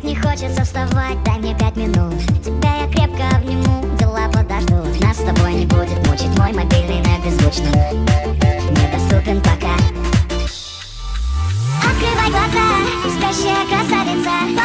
так не хочется вставать, дай мне 5 минут. Тебя я крепко обниму, дела подождут. Нас с тобой не будет мучить мой мобильный на беззвучном, недоступен пока. Открывай глаза, спящая красавица.